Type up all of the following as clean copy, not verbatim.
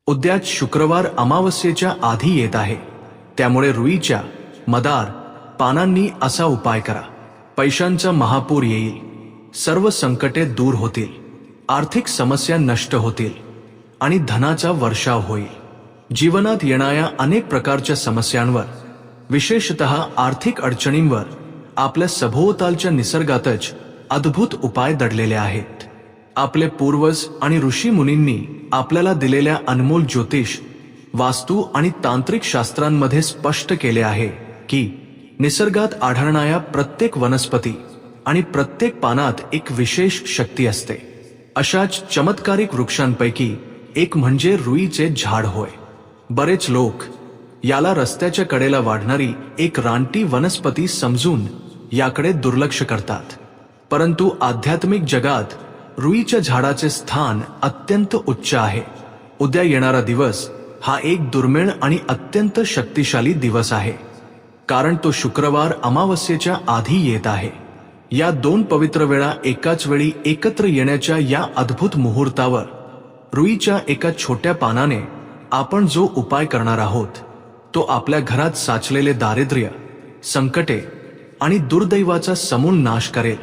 उद्याच शुक्रवार अमावस्येच्या आधी येत आहे, त्यामुळे रुईच्या मदार पानांनी असा उपाय करा. पैशांचा महापूर येईल, सर्व संकटे दूर होतील, आर्थिक समस्या नष्ट होतील आणि धनाचा वर्षाव होईल. जीवनात येणाऱ्या अनेक प्रकारच्या समस्यांवर, विशेषतः आर्थिक अडचणींवर आपल्या सभोवतालच्या निसर्गातच अद्भुत उपाय दडलेले आहेत. आपले पूर्वज आणि ऋषी मुनींनी आपल्याला दिलेल्या अनमोल ज्योतिष, वास्तू आणि तांत्रिक शास्त्रांमध्ये स्पष्ट केले आहे की निसर्गात आढळणाऱ्या प्रत्येक वनस्पती आणि प्रत्येक पानात एक विशेष शक्ती असते. अशाच चमत्कारिक वृक्षांपैकी एक म्हणजे रुईचे झाड होय. बरेच लोक याला रस्त्याच्या कडेला वाढणारी एक रानटी वनस्पती समजून याकडे दुर्लक्ष करतात, परंतु आध्यात्मिक जगात रुईच्या झाडाचे स्थान अत्यंत उच्च आहे. उद्या येणारा दिवस हा एक दुर्मिळ आणि अत्यंत शक्तिशाली दिवस आहे, कारण तो शुक्रवार अमावस्येच्या आधी येत आहे. या दोन पवित्र वेळा एकाच वेळी एकत्र येण्याच्या या अद्भुत मुहूर्तावर रुईच्या एका छोट्या पानाने आपण जो उपाय करणार आहोत तो आपल्या घरात साचलेले दारिद्र्य, संकटे आणि दुर्दैवाचा समूळ नाश करेल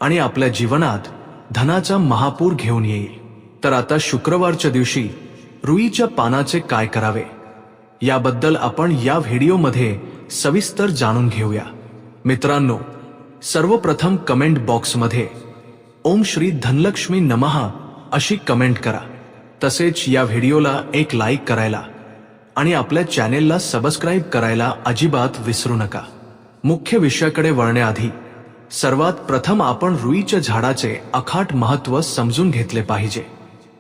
आणि आपल्या जीवनात धनाचा महापूर घेऊन येईल. तर आता शुक्रवारच्या दिवशी रुईच्या पानाचे काय करावे याबद्दल आपण या व्हिडिओमध्ये सविस्तर जाणून घेऊया. मित्रांनो, सर्वप्रथम कमेंट बॉक्समध्ये ओम श्री धनलक्ष्मी नमः अशी कमेंट करा. तसेच या व्हिडिओला एक लाईक करायला आणि आपल्या चॅनेलला सबस्क्राईब करायला अजिबात विसरू नका. मुख्य विषयाकडे वळण्याआधी सर्वात प्रथम आपण रुईच्या झाडाचे अखाट महत्त्व समजून घेतले पाहिजे.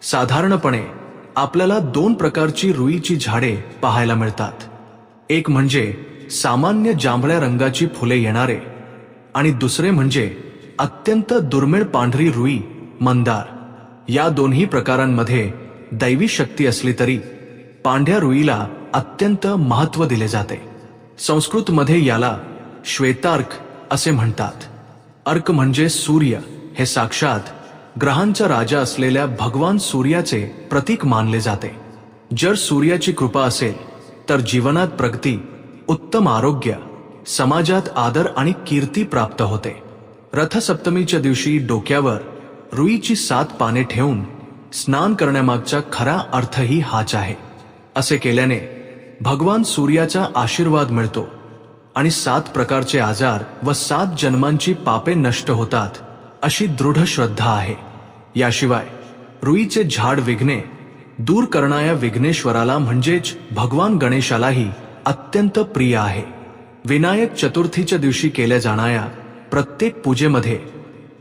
साधारणपणे आपल्याला दोन प्रकारची रुईची झाडे पाहायला मिळतात. एक म्हणजे सामान्य जांभळ्या रंगाची फुले येणारे आणि दुसरे म्हणजे अत्यंत दुर्मिळ पांढरी रुई मंदार. या दोन्ही प्रकारांमध्ये दैवी शक्ती असली तरी पांढऱ्या रुईला अत्यंत महत्त्व दिले जाते. संस्कृतमध्ये याला श्वेतार्क असे म्हणतात. अर्क म्हणजे सूर्य, हे साक्षात ग्रहांचा राजा असलेल्या भगवान सूर्याचे प्रतीक मानले जाते. जर सूर्याची कृपा असेल तर जीवनात प्रगती, उत्तम आरोग्य, समाजात आदर आणि कीर्ती प्राप्त होते. रथसप्तमीच्या दिवशी डोक्यावर रुईची 7 पाने ठेवून स्नान करण्यामागचा खरा अर्थही हाच आहे. असे केल्याने भगवान सूर्याचा आशीर्वाद मिळतो आणि 7 प्रकारचे आजार व 7 जन्मांची पापे नष्ट होतात अशी दृढ श्रद्धा आहे. याशिवाय रुईचे झाड विघ्ने दूर करणाऱ्या विघ्नेश्वराला म्हणजेच भगवान गणेशालाही अत्यंत प्रिय आहे. विनायक चतुर्थीच्या दिवशी केल्या जाणाऱ्या प्रत्येक पूजेमध्ये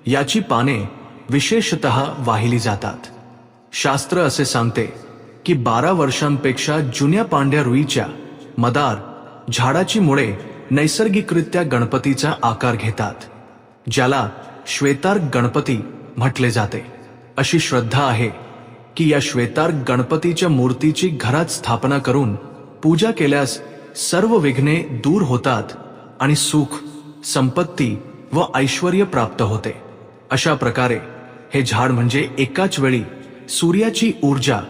याची पाने विशेषतः वाहिली जातात. शास्त्र असे सांगते की 12 वर्षांपेक्षा जुन्या पांढऱ्या रुईच्या मदार झाडाची मुळे नैसर्गिकरित्या गणपतीचा आकार घेतात, ज्याला श्वेतार्क गणपती म्हटले जाते. अशी श्रद्धा आहे की या श्वेतार्क गणपतीच्या मूर्तीची घरात स्थापना करून पूजा केल्यास सर्व विघ्ने दूर होतात आणि सुख, संपत्ती व ऐश्वर्य प्राप्त होते. अशा प्रकारे हे झाड म्हणजे एकाच वेळी सूर्याची ऊर्जा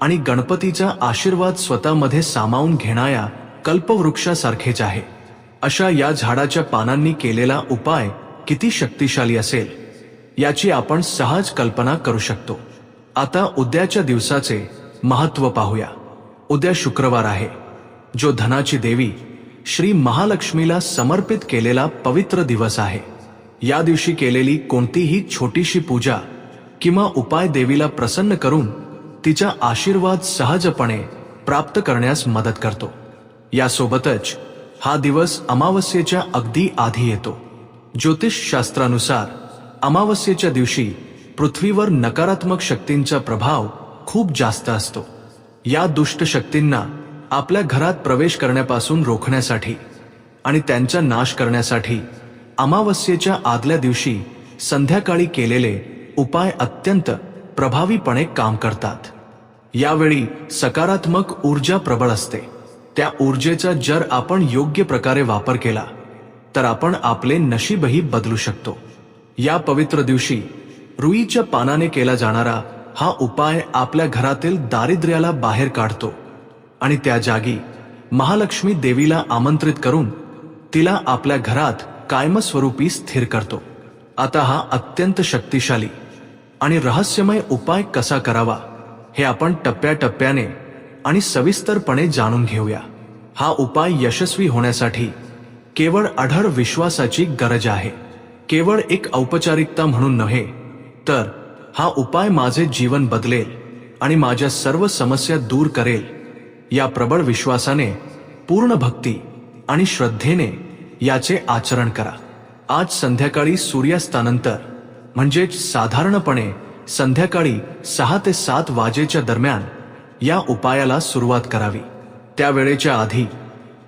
आणि गणपतीचा आशीर्वाद स्वतःमध्ये सामावून घेणाऱ्या कल्पवृक्षासारखेच आहे. अशा या झाडाच्या पानांनी केलेला उपाय किती शक्तिशाली असेल याची आपण सहज कल्पना करू शकतो. आता उद्याच्या दिवसाचे महत्त्व पाहूया. उद्या शुक्रवार आहे, जो धनाची देवी श्री महालक्ष्मीला समर्पित केलेला पवित्र दिवस आहे. या दिवशी केलेली कोणतीही छोटीशी पूजा किंवा उपाय देवीला प्रसन्न करून तिचा आशीर्वाद सहजपणे प्राप्त करण्यास मदत करतो. यासोबतच हा दिवस अमावस्येच्या अगदी आधी येतो. ज्योतिषशास्त्रानुसार अमावस्येच्या दिवशी पृथ्वीवर नकारात्मक शक्तींचा प्रभाव खूप जास्त असतो. या दुष्ट शक्तींना आपल्या घरात प्रवेश करण्यापासून रोखण्यासाठी आणि त्यांचा नाश करण्यासाठी अमावस्येच्या आदल्या दिवशी संध्याकाळी केलेले उपाय अत्यंत प्रभावीपणे काम करतात. यावेळी सकारात्मक ऊर्जा प्रबळ असते. त्या ऊर्जेचा जर आपण योग्य प्रकारे वापर केला तर आपण आपले नशीबही बदलू शकतो. या पवित्र दिवशी रुईच्या पानाने केला जाणारा हा उपाय आपल्या घरातील दारिद्र्याला बाहेर काढतो आणि त्या जागी महालक्ष्मी देवीला आमंत्रित करून तिला आपल्या घरात कायमस्वरूपी स्थिर करतो. आता हा अत्यंत शक्तिशाली आणि रहस्यमय उपाय कसा करावा हे आपण टप्प्याटप्प्याने आणि सविस्तरपणे जाणून घेऊया. हा उपाय यशस्वी होण्यासाठी केवळ अढळ विश्वासाची गरज आहे. केवळ एक औपचारिकता म्हणून नव्हे, तर हा उपाय माझे जीवन बदलेल आणि माझ्या सर्व समस्या दूर करेल या प्रबळ विश्वासाने, पूर्ण भक्ती आणि श्रद्धेने याचे आचरण करा. आज संध्याकाळी सूर्यास्तानंतर म्हणजेच साधारणपणे संध्याकाळी 6 ते 7 वाजेच्या दरम्यान या उपायाला सुरुवात करावी. त्या वेळेच्या आधी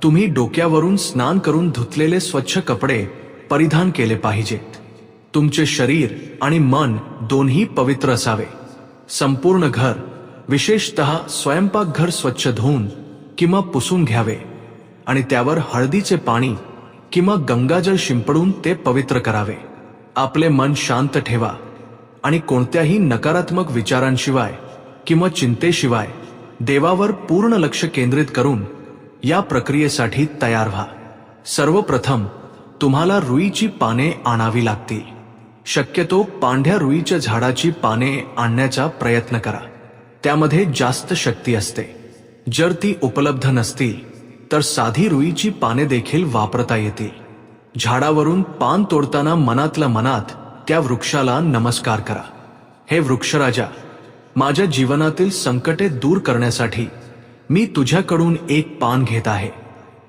तुम्ही डोक्यावरून स्नान करून धुतलेले स्वच्छ कपडे परिधान केले पाहिजेत. तुमचे शरीर आणि मन दोन्ही पवित्र असावे. संपूर्ण घर, विशेषतः स्वयंपाकघर स्वच्छ धुवून किंवा पुसून घ्यावे आणि त्यावर हळदीचे पाणी किंवा गंगाजल शिंपडून ते पवित्र करावे. आपले मन शांत ठेवा आणि कोणत्याही नकारात्मक विचारांशिवाय किंवा चिंतेशिवाय देवावर पूर्ण लक्ष केंद्रित करून या प्रक्रियेसाठी तयार व्हा. सर्वप्रथम तुम्हाला रुईची पाने आणावी लागतील. शक्यतो पांढऱ्या रुईच्या झाडाची पाने आणण्याचा प्रयत्न करा. त्यामध्ये जास्त शक्ती असते. जर ती उपलब्ध नसतील तर साधी रुईची पाने देखील वापरता येतील. झाडावरून पान तोडताना मनातल्या मनात त्या वृक्षाला नमस्कार करा. हे वृक्षराजा, माझ्या जीवनातील संकटे दूर करण्यासाठी मी तुझ्याकडून एक पान घेत आहे.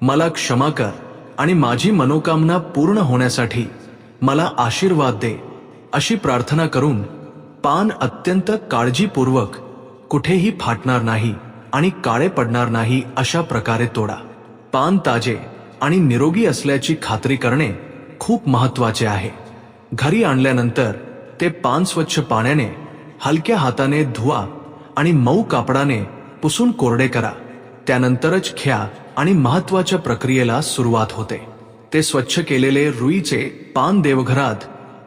मला क्षमा कर आणि माझी मनोकामना पूर्ण होण्यासाठी मला आशीर्वाद दे, अशी प्रार्थना करून पान अत्यंत काळजीपूर्वक, कुठेही फाटणार नाही आणि काळे पडणार नाही अशा प्रकारे तोडा. पान ताजे आणि निरोगी असल्याची खात्री करणे खूप महत्त्वाचे आहे. घरी आणल्यानंतर ते पान स्वच्छ पाण्याने हलक्या हाताने धुवा आणि मऊ कापडाने पुसून कोरडे करा. त्यानंतरच ख्या आणि महत्त्वाच्या प्रक्रियेला सुरुवात होते. ते स्वच्छ केलेले रुईचे पान देवघरात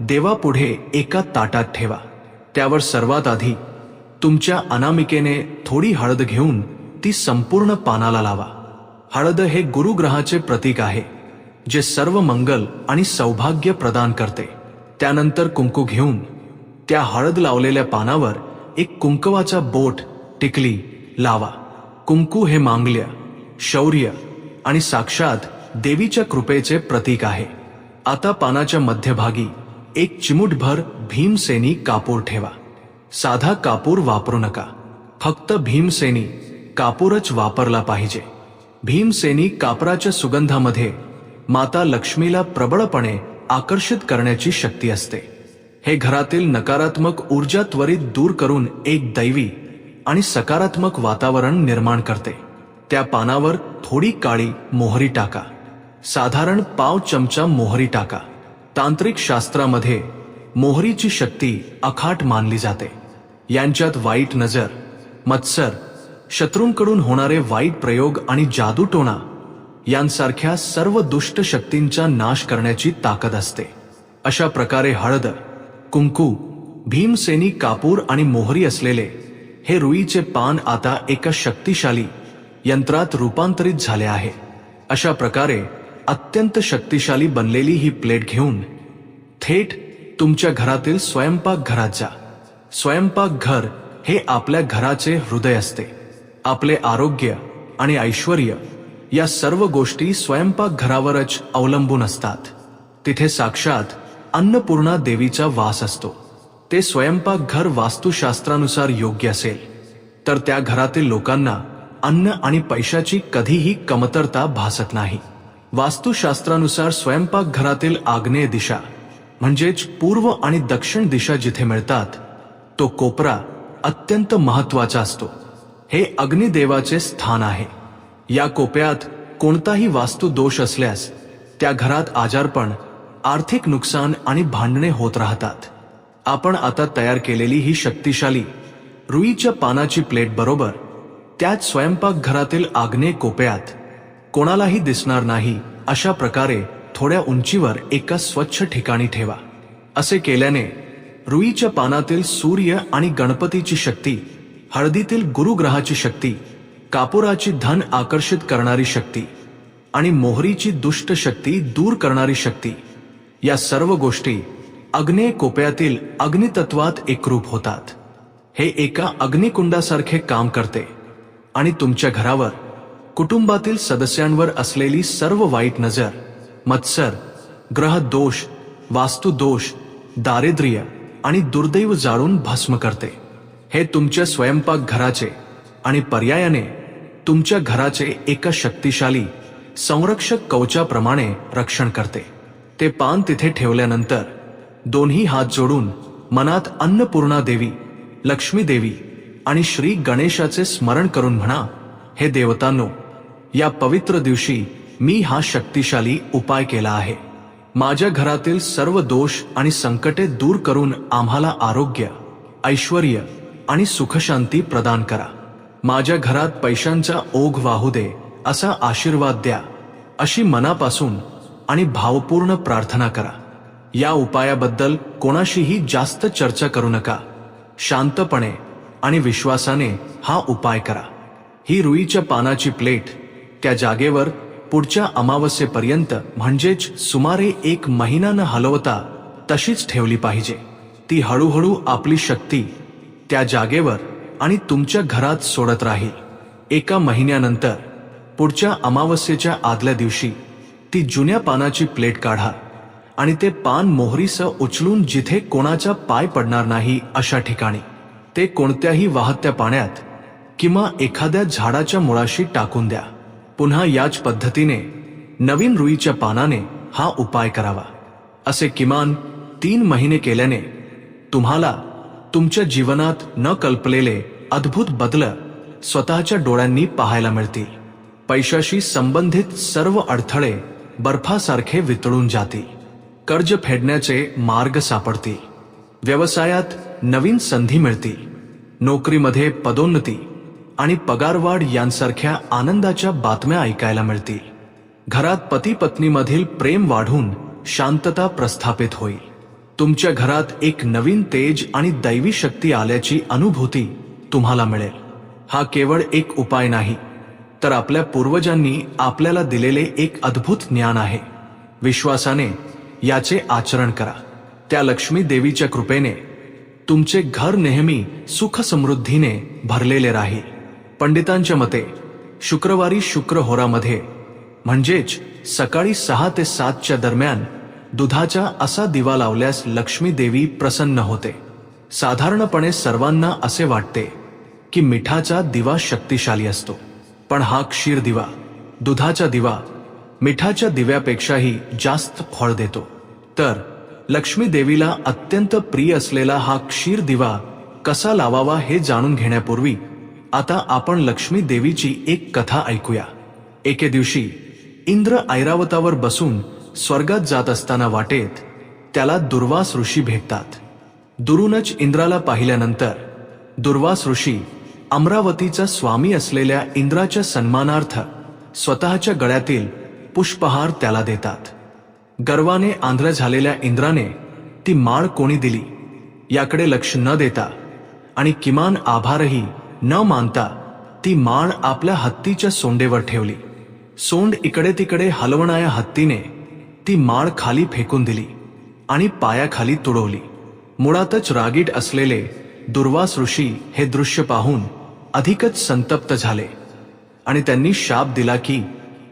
देवापुढे एका ताटात ठेवा. त्यावर सर्वात आधी तुमच्या अनामिकेने थोडी हळद घेऊन ती संपूर्ण पानाला लावा. हळद हे गुरुग्रहाचे प्रतीक आहे, जे सर्व मंगल आणि सौभाग्य प्रदान करते. त्यानंतर कुंकू घेऊन त्या हळद लावलेल्या पानावर एक कुंकवाचा बोट, टिकली लावा. कुंकू हे मांगल्य, शौर्य आणि साक्षात देवीच्या कृपेचे प्रतीक आहे. आता पानाच्या मध्यभागी एक चिमूटभर भीमसेनी कापूर ठेवा. साधा कापूर वापरू नका. फक्त भीमसेनी कापूरच वापरला पाहिजे. भीमसेनी कापराच्या सुगंधामध्ये माता लक्ष्मीला प्रबळपणे आकर्षित करण्याची शक्ती असते. हे घरातील नकारात्मक ऊर्जा त्वरित दूर करून एक दैवी आणि सकारात्मक वातावरण निर्माण करते. त्या पानावर थोडी काळी मोहरी टाका. साधारण पाव चमचा मोहरी टाका. तांत्रिक शास्त्रामध्ये मोहरीची शक्ती अखाट मानली जाते. यांच्यात वाईट नजर, मत्सर, शत्रूंकडून होणारे वाईट प्रयोग आणि जादूटोणा यांसारख्या सर्व दुष्ट शक्तींचा नाश करण्याची ताकद असते. अशा प्रकारे हळद, कुंकू, भीमसेनी कापूर आणि मोहरी असलेले हे रुईचे पान आता एका शक्तिशाली यंत्रात रूपांतरित झाले आहे. अशा प्रकारे अत्यंत शक्तिशाली बनलेली ही प्लेट घेऊन थेट तुमच्या घरातील स्वयंपाकघरात जा. स्वयंपाकघर हे आपल्या घराचे हृदय असते. आपले आरोग्य आणि ऐश्वर्य या सर्व गोष्टी स्वयंपाकघरावरच अवलंबून असतात. तिथे साक्षात अन्नपूर्णा देवीचा वास असतो. ते स्वयंपाकघर वास्तुशास्त्रानुसार योग्य असेल तर त्या घरातील लोकांना अन्न आणि पैशाची कधीही कमतरता भासत नाही. वास्तुशास्त्रानुसार स्वयंपाकघरातील आग्नेय दिशा म्हणजेच पूर्व आणि दक्षिण दिशा जिथे मिळतात, तो कोपरा अत्यंत महत्त्वाचा असतो. हे अग्निदेवाचे स्थान आहे. या कोपऱ्यात कोणताही वास्तु दोष असल्यास त्या घरात आजारपण, आर्थिक नुकसान आणि भांडणे होत राहतात. आपण आता तयार केलेली ही शक्तिशाली रुईच्या पानाची प्लेट बरोबर त्याच स्वयंपाकघरातील आग्नेय कोपऱ्यात कोणालाही दिसणार नाही अशा प्रकारे थोड्या उंचीवर एका स्वच्छ ठिकाणी ठेवा. असे केल्याने रुईच्या पानातील सूर्य आणि गणपतीची शक्ती, हळदीतील गुरुग्रहाची शक्ती, कापुराची धन आकर्षित करणारी शक्ती आणि मोहरीची दुष्ट शक्ती दूर करणारी शक्ती, या सर्व गोष्टी अग्नेय कोपऱ्यातील अग्नितत्वात एकरूप होतात. हे एका अग्निकुंडासारखे काम करते आणि तुमच्या घरावर, कुटुंबातील सदस्यांवर असलेली सर्व वाईट नजर, मत्सर, ग्रह दोष, वास्तुदोष, दारिद्र्य आणि दुर्दैव जाळून भस्म करते. हे तुमच्या स्वयंपाक घराचे आणि पर्यायाने तुमच्या घराचे एका शक्तिशाली संरक्षक कवचाप्रमाणे रक्षण करते. ते पान तिथे ठेवल्यानंतर दोन्ही हात जोडून मनात अन्नपूर्णा देवी, लक्ष्मी देवी आणि श्री गणेशाचे स्मरण करून म्हणा, हे देवतांनो, या पवित्र दिवशी मी हा शक्तिशाली उपाय केला आहे. माझ्या घरातील सर्व दोष आणि संकटे दूर करून आम्हाला आरोग्य, ऐश्वर्य आणि सुखशांती प्रदान करा. माझ्या घरात पैशांचा ओघ वाहू दे असा आशीर्वाद द्या, अशी मनापासून आणि भावपूर्ण प्रार्थना करा. या उपायाबद्दल कोणाशीही जास्त चर्चा करू नका. शांतपणे आणि विश्वासाने हा उपाय करा. ही रुईच्या पानाची प्लेट त्या जागेवर पुढच्या अमावस्येपर्यंत म्हणजेच सुमारे 1 महिना न हलवता तशीच ठेवली पाहिजे. ती हळूहळू आपली शक्ती त्या जागेवर आणि तुमच्या घरात सोडत राहील. 1 महिन्यानंतर पुढच्या अमावस्येच्या आदल्या दिवशी ती जुन्या पानाची प्लेट काढा आणि ते पान मोहरीसह उचलून जिथे कोणाचा पाय पडणार नाही अशा ठिकाणी, ते कोणत्याही वाहत्या पाण्यात किंवा एखाद्या झाडाच्या मुळाशी टाकून द्या. पुन्हा याच पद्धतीने नवीन रुईच्या पानाने हा उपाय करावा. असे किमान 3 महिने केल्याने तुम्हाला तुमच्या जीवनात न कल्पलेले अद्भुत बदल स्वतःच्या डोळ्यांनी पाहायला मिळतील. पैशाशी संबंधित सर्व अडथळे बर्फासारखे वितळून जातील. कर्ज फेडण्याचे मार्ग सापडतील. व्यवसायात नवीन संधी मिळतील. नोकरीमध्ये पदोन्नती आणि पगारवाढ यांसारख्या आनंदाच्या बातम्या ऐकायला मिळतील. घरात पती पत्नीमधील प्रेम वाढून शांतता प्रस्थापित होईल. तुमच्या घरात एक नवीन तेज आणि दैवी शक्ती आल्याची अनुभूती तुम्हाला मिळेल. हा केवळ एक उपाय नाही, तर आपल्या पूर्वजांनी आपल्याला दिलेले एक अद्भुत ज्ञान आहे. विश्वासाने याचे आचरण करा. त्या लक्ष्मी देवीच्या कृपेने तुमचे घर नेहमी सुख समृद्धीने भरलेले राहील. पंडितांच्या मते शुक्रवारी शुक्रहोरामध्ये म्हणजेच सकाळी 6 ते 7 दरम्यान दुधाचा असा दिवा लावल्यास लक्ष्मी देवी प्रसन्न होते. साधारणपणे सर्वांना असे वाटते की मिठाचा दिवा शक्तिशाली असतो, पण हा क्षीर दिवा, दुधाचा दिवा, मिठाच्या दिव्यापेक्षाही जास्त फळ देतो. तर लक्ष्मी देवीला अत्यंत प्रिय असलेला हा क्षीर दिवा कसा लावावा हे जाणून घेण्यापूर्वी आता आपण लक्ष्मी देवीची एक कथा ऐकूया. एके दिवशी इंद्र ऐरावतावर बसून स्वर्गात जात असताना वाटेत त्याला दुर्वास ऋषी भेटतात. दुरूनच इंद्राला पाहिल्यानंतर दुर्वास ऋषी अमरावतीचा स्वामी असलेल्या इंद्राच्या सन्मानार्थ स्वतःच्या गळ्यातील पुष्पहार त्याला देतात. गर्वाने आंधळ झालेल्या इंद्राने ती माळ कोणी दिली याकडे लक्ष न देता आणि किमान आभारही न मानता ती माळ आपल्या हत्तीच्या सोंडेवर ठेवली. सोंड इकडे तिकडे हलवणाऱ्या हत्तीने ती माळ खाली फेकून दिली आणि पायाखाली तुडवली. मुळातच रागीट असलेले दुर्वास ऋषी हे दृश्य पाहून अधिकच संतप्त झाले आणि त्यांनी शाप दिला की,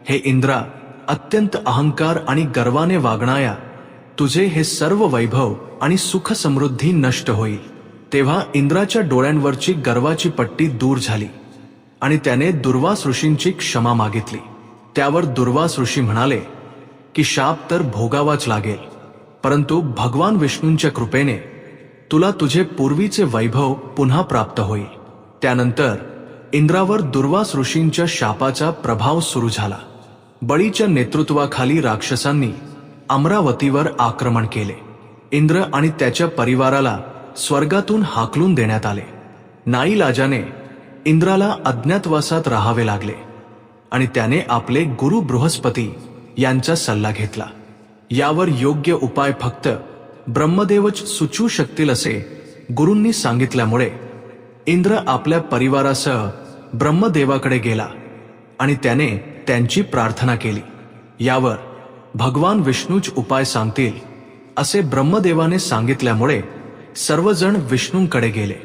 हे इंद्रा, अत्यंत अहंकार आणि गर्वाने वागणाया तुझे हे सर्व वैभव आणि सुख समृद्धी नष्ट होईल. तेव्हा इंद्राच्या डोळ्यांवरची गर्वाची पट्टी दूर झाली आणि त्याने दुर्वास ऋषींची क्षमा मागितली. त्यावर दुर्वास ऋषी म्हणाले की शाप तर भोगावाच लागेल, परंतु भगवान विष्णूंच्या कृपेने तुला तुझे पूर्वीचे वैभव पुन्हा प्राप्त होईल. त्यानंतर इंद्रावर दुर्वास ऋषींच्या शापाचा प्रभाव सुरू झाला. बळीच्या नेतृत्वाखाली राक्षसांनी अमरावतीवर आक्रमण केले. इंद्र आणि त्याच्या परिवाराला स्वर्गातून हाकलून देण्यात आले. नाईलाजाने इंद्राला अज्ञातवासात राहावे लागले आणि त्याने आपले गुरु बृहस्पती यांचा सल्ला घेतला. यावर योग्य उपाय फक्त ब्रह्मदेवच सुचू शकतील असे गुरूंनी सांगितल्यामुळे इंद्र आपल्या परिवारासह ब्रह्मदेवाकडे गेला आणि त्याने त्यांची प्रार्थना केली. यावर भगवान विष्णूच उपाय सांगतील असे ब्रह्मदेवाने सांगितल्यामुळे सर्वजण विष्णूंकडे गेले.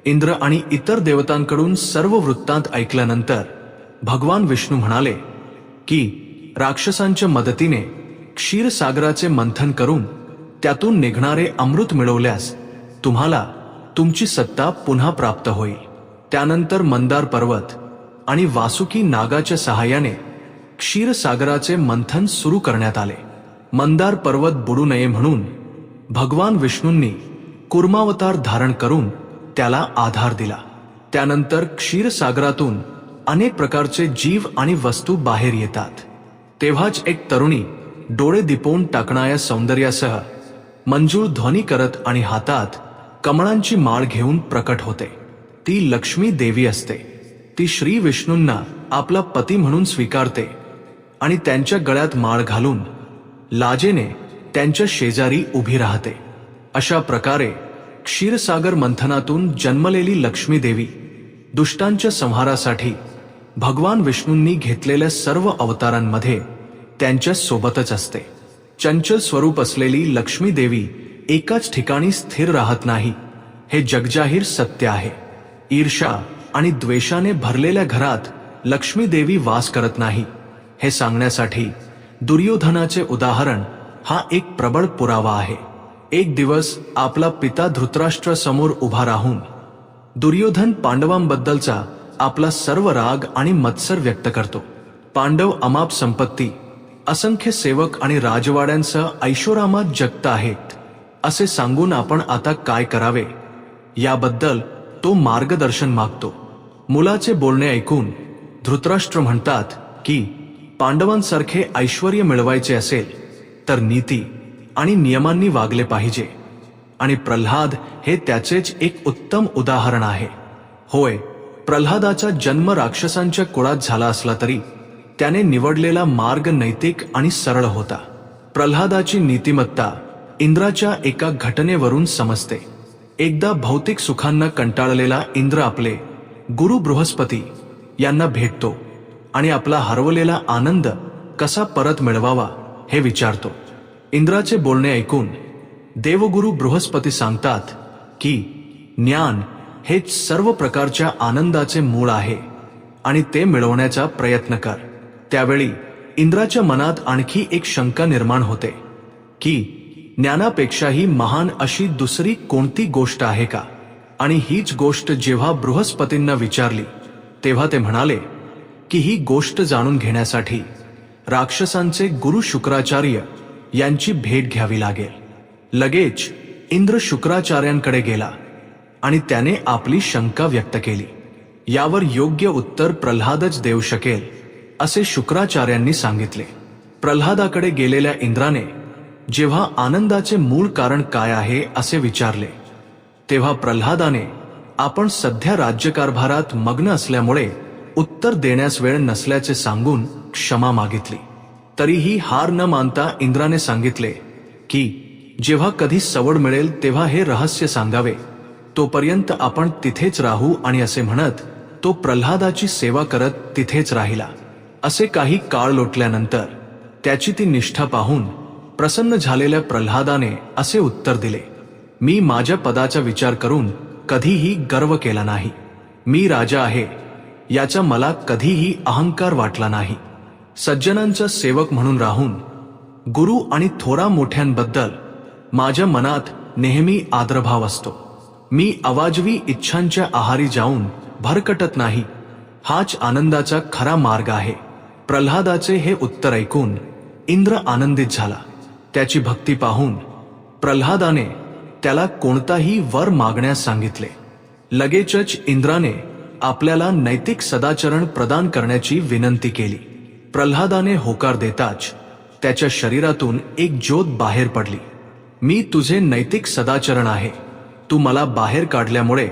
इंद्र आणि इतर देवतांकडून सर्व वृत्तांत ऐकल्यानंतर भगवान विष्णू म्हणाले की राक्षसांच्या मदतीने क्षीरसागराचे मंथन करून त्यातून निघणारे अमृत मिळवल्यास तुम्हाला तुमची सत्ता पुन्हा प्राप्त होईल. त्यानंतर मंदार पर्वत आणि वासुकी नागाच्या सहाय्याने क्षीरसागराचे मंथन सुरू करण्यात आले. मंदार पर्वत बुडू नये म्हणून भगवान विष्णूंनी कूर्मावतार धारण करून त्याला आधार दिला. त्यानंतर क्षीरसागरातून अनेक प्रकारचे जीव आणि वस्तू बाहेर येतात. तेव्हाच एक तरुणी डोळे दिपवून टाकणाऱ्या सौंदर्यासह मंजूळ ध्वनी करत आणि हातात कमळांची माळ घेऊन प्रकट होते. ती लक्ष्मी देवी असते. ती श्री विष्णूंना आपला पती म्हणून स्वीकारते आणि त्यांच्या गळ्यात माळ घालून लाजेने त्यांच्या शेजारी उभी राहते. अशा प्रकारे क्षीरसागर मंथनातून जन्मलेली लक्ष्मी देवी दुष्टांच्या संहारासाठी भगवान विष्णूंनी घेतलेल्या सर्व अवतारांमध्ये त्यांच्या सोबतच असते. चंचल स्वरूप असलेली लक्ष्मी देवी एकाच ठिकाणी स्थिर राहत नाही, हे जगजाहीर सत्य आहे. ईर्ष्या आणि द्वेषाने भरलेल्या घरात लक्ष्मी देवी वास करत नाही हे सांगण्यासाठी दुर्योधनाचे उदाहरण हा एक प्रबळ पुरावा आहे. एक दिवस आपला पिता धृतराष्ट्र समोर उभा राहून दुर्योधन पांडवांबद्दलचा आपला सर्व राग आणि मत्सर व्यक्त करतो. पांडव अमाप संपत्ती, असंख्य सेवक आणि राजवाड्यांसह ऐशोरामात जगत आहेत असे सांगून आपण आता काय करावे याबद्दल तो मार्गदर्शन मागतो. मुलाचे बोलणे ऐकून धृतराष्ट्र म्हणतात की पांडवांसारखे ऐश्वर्य मिळवायचे असेल तर नीती आणि नियमांनी वागले पाहिजे. आणि प्रल्हाद हे त्याचेच एक उत्तम उदाहरण आहे. होय, प्रल्हादाचा जन्म राक्षसांच्या कुळात झाला असला तरी त्याने निवडलेला मार्ग नैतिक आणि सरळ होता. प्रल्हादाची नीतिमत्ता इंद्राच्या एका घटनेवरून समजते. एकदा भौतिक सुखांना कंटाळलेला इंद्र आपले गुरु बृहस्पती यांना भेटतो आणि आपला हरवलेला आनंद कसा परत मिळवावा हे विचारतो. इंद्राचे बोलणे ऐकून देवगुरु बृहस्पती सांगतात की ज्ञान हेच सर्व प्रकारच्या आनंदाचे मूळ आहे आणि ते मिळवण्याचा प्रयत्न कर. त्यावेळी इंद्राच्या मनात आणखी एक शंका निर्माण होते की ज्ञानापेक्षाही महान अशी दुसरी कोणती गोष्ट आहे का? आणि हीच गोष्ट जेव्हा बृहस्पतींना विचारली तेव्हा ते म्हणाले की ही गोष्ट जाणून घेण्यासाठी राक्षसांचे गुरु शुक्राचार्य यांची भेट घ्यावी लागेल. लगेच इंद्र शुक्राचार्यांकडे गेला आणि त्याने आपली शंका व्यक्त केली. यावर योग्य उत्तर प्रल्हादच देऊ शकेल असे शुक्राचार्यांनी सांगितले. प्रल्हादाकडे गेलेल्या इंद्राने जेव्हा आनंदाचे मूळ कारण काय आहे असे विचारले तेव्हा प्रल्हादाने आपण सध्या राज्यकारभारात मग्न असल्यामुळे उत्तर देण्यास वेळ नसल्याचे सांगून क्षमा मागितली. तरीही हार न मानता इंद्राने सांगितले की जेव्हा कधी सवड मिळेल तेव्हा हे रहस्य सांगावे, तोपर्यंत आपण तिथेच राहू. आणि असे म्हणत तो प्रल्हादाची सेवा करत तिथेच राहिला. असे काही काळ लोटल्यानंतर त्याची ती निष्ठा पाहून प्रसन्न झालेल्या प्रल्हादाने असे उत्तर दिले, मी माझ्या पदाचा विचार करून कधीही गर्व केला नाही. मी राजा आहे याचा मला कधीही अहंकार वाटला नाही. सज्जनांचा सेवक म्हणून राहून गुरु आणि थोरा मोठ्यांबद्दल माझ्या मनात नेहमी आदरभाव असतो. मी अवाजवी इच्छांच्या आहारी जाऊन भरकटत नाही. हाच आनंदाचा खरा मार्ग आहे. प्रल्हादाचे हे उत्तर ऐकून इंद्र आनंदित झाला. त्याची भक्ती पाहून प्रल्हादाने त्याला कोणताही वर मागण्यास सांगितले. लगेचच इंद्राने आपल्याला नैतिक सदाचरण प्रदान करण्याची विनंती केली. प्रल्हादाने होकार देताच त्याच्या शरीरातून एक ज्योत बाहेर पडली. मी तुझे नैतिक सदाचरण आहे, तू मला बाहेर काढल्यामुळे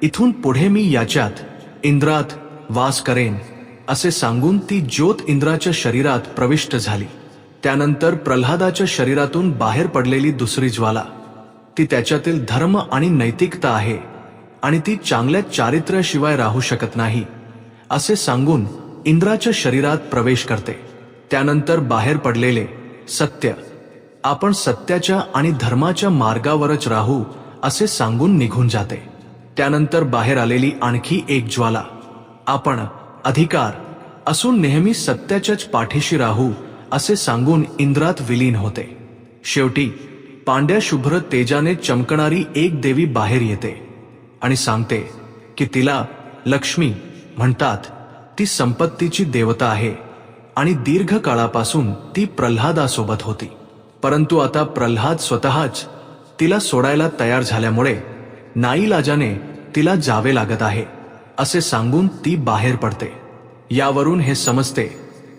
इथून पुढे मी याच्यात इंद्रात वास करेन असे सांगून ती ज्योत इंद्राच्या शरीरात प्रविष्ट झाली. त्यानंतर प्रल्हादाच्या शरीरातून बाहेर पडलेली दुसरी ज्वाला ती त्याच्यातील धर्म आणि नैतिकता आहे आणि ती चांगल्या चारित्र्याशिवाय राहू शकत नाही असे सांगून इंद्राच्या शरीरात प्रवेश करते. त्यानंतर बाहेर पडलेले सत्य आपण सत्याच्या आणि धर्माच्या मार्गावरच राहू असे सांगून निघून जाते. त्यानंतर बाहेर आलेली आणखी एक ज्वाला आपण अधिकार असून नेहमी सत्याच्याच पाठीशी राहू असे सांगून इंद्रात विलीन होते. शेवटी पांढऱ्या शुभ्र तेजाने चमकणारी एक देवी बाहेर येते आणि सांगते की तिला लक्ष्मी म्हणतात. ती संपत्तीची देवता आहे आणि दीर्घ काळापासून ती प्रल्हादासोबत होती, परंतु आता प्रल्हाद स्वतःच तिला सोडायला तयार झाल्यामुळे नाईलाजाने तिला जावे लागत आहे असे सांगून ती बाहेर पडते. यावरून हे समजते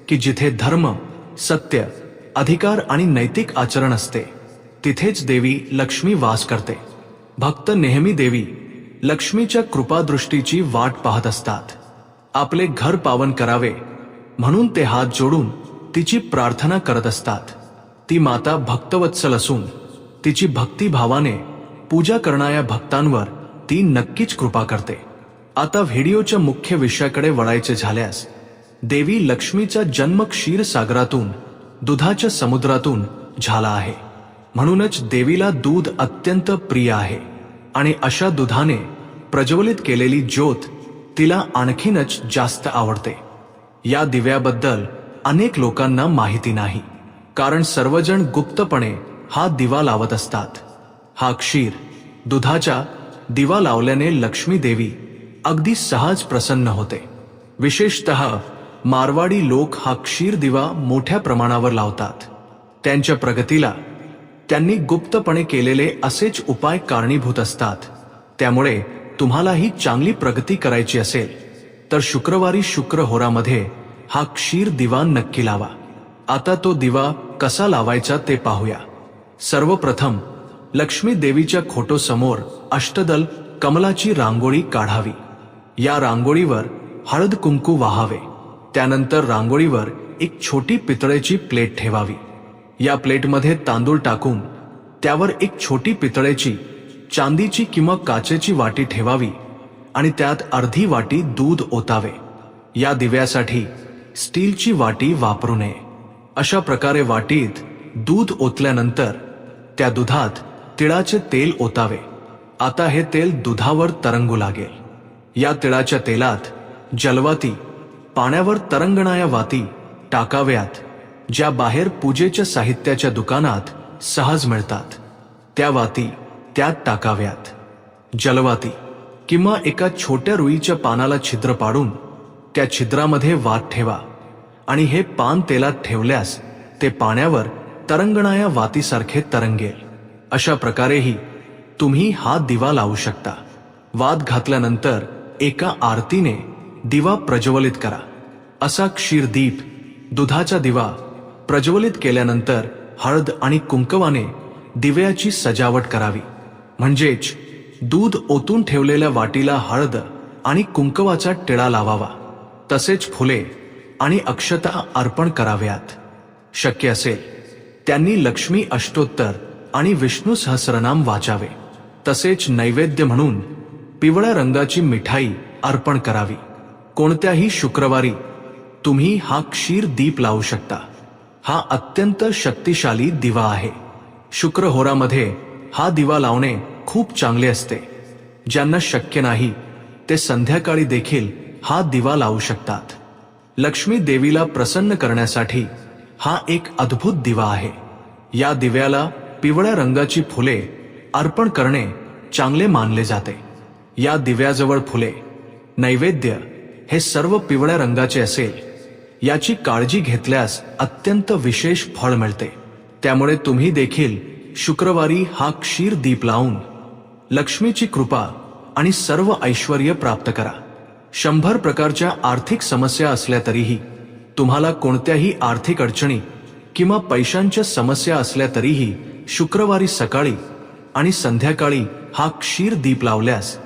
की जिथे धर्म, सत्य, अधिकार आणि नैतिक आचरण असते तिथेच देवी लक्ष्मी वास करते. भक्त नेहमी देवी लक्ष्मीच्या कृपादृष्टीची वाट पाहत असतात. आपले घर पावन करावे म्हणून ते हात जोडून तिची प्रार्थना करत असतात. ती माता भक्तवत्सल असून तिची भक्तिभावाने पूजा करणाऱ्या भक्तांवर ती नक्कीच कृपा करते. आता व्हिडिओच्या मुख्य विषयाकडे वळायचे झाल्यास, देवी लक्ष्मीचा जन्म क्षीरसागरातून, दुधाच्या समुद्रातून झाला आहे. म्हणूनच देवीला दूध अत्यंत प्रिय आहे आणि अशा दुधाने प्रज्वलित केलेली ज्योत तिला आणखीनच जास्त आवडते. या दिव्याबद्दल अनेक लोकांना माहिती नाही, कारण सर्वजण गुप्तपणे हा दिवा लावत असतात. हा क्षीर दुधाचा दिवा लावल्याने लक्ष्मी देवी अगदी सहज प्रसन्न होते. विशेषतः मारवाडी लोक हा क्षीर दिवा मोठ्या प्रमाणावर लावतात. त्यांच्या प्रगतीला त्यांनी गुप्तपणे केलेले असेच उपाय कारणीभूत असतात. त्यामुळे तुम्हालाही चांगली प्रगती करायची असेल तर शुक्रवारी शुक्रहोरामध्ये हा क्षीर दिवा नक्की लावा. आता तो दिवा कसा लावायचा ते पाहूया. सर्वप्रथम लक्ष्मी देवीच्या खोटोसमोर अष्टदल कमलाची रांगोळी काढावी. या रांगोळीवर हळद कुंकू वाहावे. त्यानंतर रांगोळीवर एक छोटी पितळेची प्लेट ठेवावी. या प्लेटमध्ये तांदूळ टाकून त्यावर एक छोटी पितळेची, चांदीची किंवा काचेची वाटी ठेवावी आणि त्यात अर्धी वाटी दूध ओतावे. या दिव्यासाठी स्टीलची वाटी वापरू नये. अशा प्रकारे वाटीत दूध ओतल्यानंतर त्या दुधात तिळाचे तेल ओतावे. आता हे तेल दुधावर तरंगू लागेल. या तिळाच्या तेलात जलवाती, पाण्यावर तरंगणाऱ्या वाती टाकाव्यात, ज्या बाहेर पूजेच्या साहित्याच्या दुकानात सहज मिळतात. त्या वाती त्यात टाकाव्यात. जलवाती किंवा एका छोट्या रुईच्या पानाला छिद्र पाडून त्या छिद्रामध्ये वात ठेवा आणि हे पान तेलात ठेवल्यास ते पाण्यावर तरंगणाऱ्या वातीसारखे तरंगेल. अशा प्रकारेही तुम्ही हा दिवा लावू शकता. वात घातल्यानंतर एका आरतीने दिवा प्रज्वलित करा. असा क्षीरदीप, दुधाचा दिवा प्रज्वलित केल्यानंतर हळद आणि कुंकवाने दिव्याची सजावट करावी. म्हणजेच दूध ओतून ठेवलेल्या वाटीला हळद आणि कुंकवाचा टिळा लावावा. तसेच फुले आणि अक्षता अर्पण कराव्यात. शक्य असेल त्यांनी लक्ष्मी अष्टोत्तर आणि विष्णू सहस्रनाम वाचावे. तसेच नैवेद्य म्हणून पिवळ्या रंगाची मिठाई अर्पण करावी. कोणत्याही शुक्रवारी तुम्ही हा क्षीर दीप लावू शकता. हा अत्यंत शक्तिशाली दिवा आहे. शुक्रहोरामध्ये हा दिवा लावणे खूप चांगले असते. ज्यांना शक्य नाही ते संध्याकाळी देखील हा दिवा लावू शकतात. लक्ष्मी देवीला प्रसन्न करण्यासाठी हा एक अद्भुत दिवा आहे. या दिव्याला पिवळ्या रंगाची फुले अर्पण करणे चांगले मानले जाते. या दिव्याजवळ फुले, नैवेद्य हे सर्व पिवळ्या रंगाचे असेल याची काळजी घेतल्यास अत्यंत विशेष फळ मिळते. त्यामुळे तुम्ही देखील शुक्रवारी हा क्षीर दीप लावून लक्ष्मीची कृपा आणि सर्व ऐश्वर्य प्राप्त करा. 100 प्रकारच्या आर्थिक समस्या असल्या तरीही, तुम्हाला कोणत्याही आर्थिक अडचणी किंवा पैशांच्या समस्या असल्या तरीही शुक्रवारी सकाळी आणि संध्याकाळी हा क्षीर दीप लावल्यास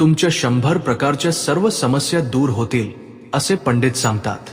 तुमच्या 100 प्रकारच्या सर्व समस्या दूर होतील असे पंडित सांगतात.